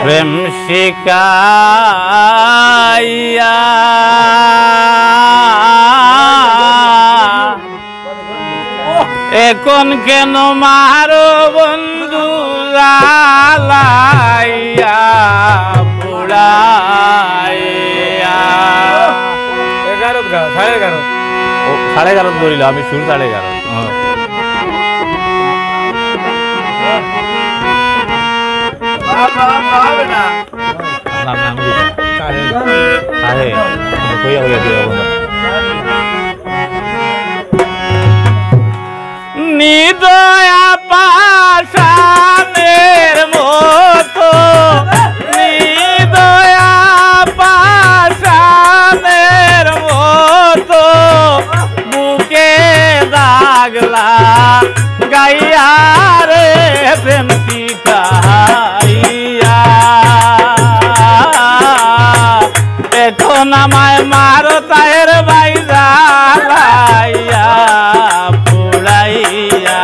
প্রেম শিকাইয়া এখন কেন মারো বন্ধু লালাইয়া পুড়াইয়া 11:30 ধরিল আমি সুর 11:30 নিদয়া পাশানের মতো নিদয়া পাশানের মতো বুকে দাগলা গাইয়া রে প্রেম শিখাইয়া এখন আমায় মারো তাহের ভাই জ্বালাইয়া পুড়াইয়া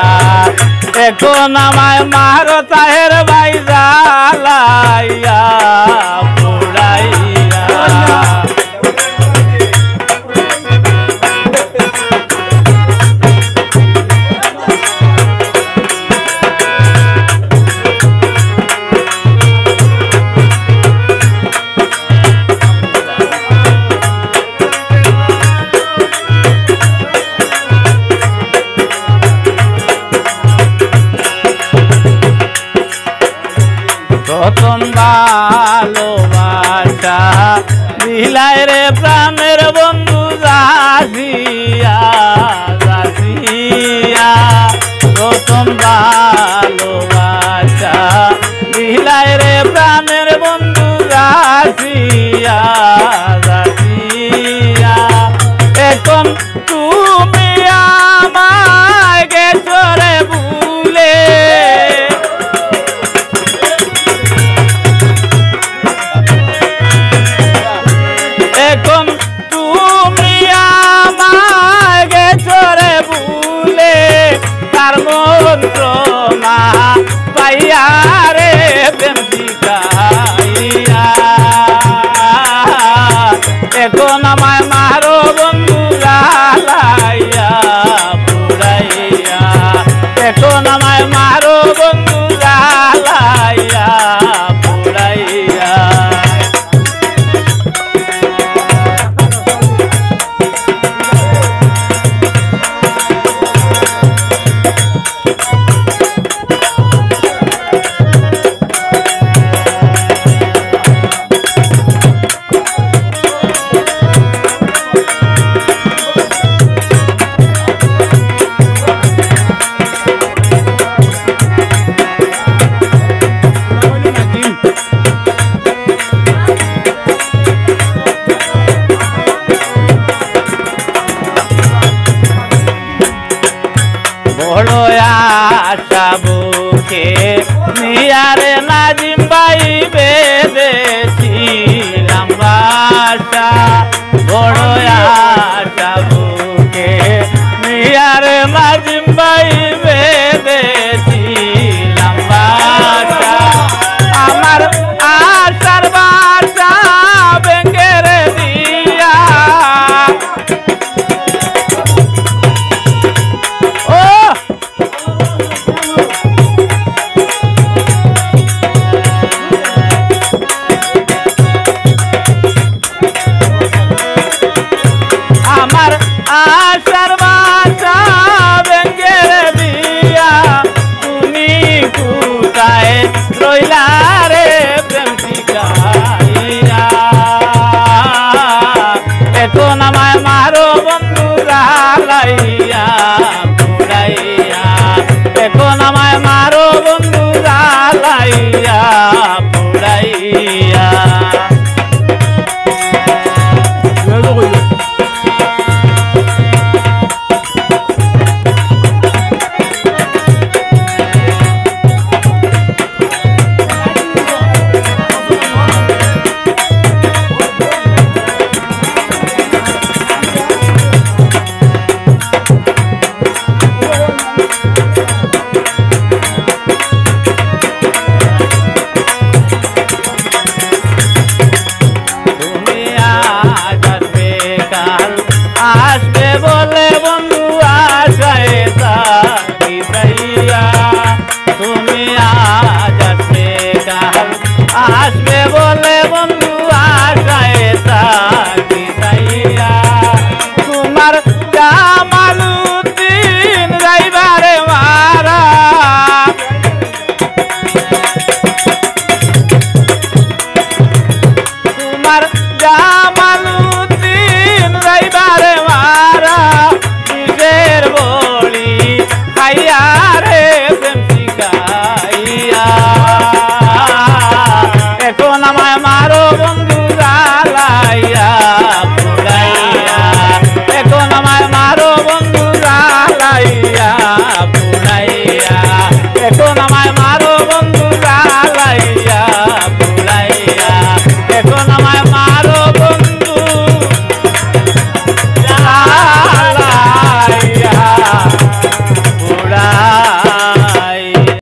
এখন আমায় মারো তাহের ভাই জ্বালাইয়া পুড়াইয়া প্রথম ভালোবাসা দিলাই রে প্রাণের বন্ধু জাসিয়া জাসিয়া প্রথম ভালোবাসা দিলাই রে প্রাণের বন্ধু জাসিয়া জাসিয়া এখন তুমি আমায় গেছো রে ভুলে এখন তুমি আমায় গেছো রে ভুলে তার মন্ত্রণা পাইয়া রে প্রেম শিখাইয়া এখন আমায় মারো বন্ধু জ্বালাইয়া পুড়াইয়া এখন আমায় মারো বন্ধু জ্বালাইয়া পুড়াইয়া বড় আশা বুকে নিয়ারে নাজিম ভাই বেঁধেছিলাম বাসা বড় আশা বুকে নিয়ারে নাজিম ভাই বেঁধেছিলাম বাসা আমার আশার বাসা ভেঙে রে দিয়া আমার আশার বাসা ভেঙে দিয়া তুমি কোথায় রইলা রে প্রেম শিখাইয়া এখন আমায় মারো বন্ধু জ্বালাইয়া পুড়াইয়া এখন আমায় মারো বন্ধু জ্বালাইয়া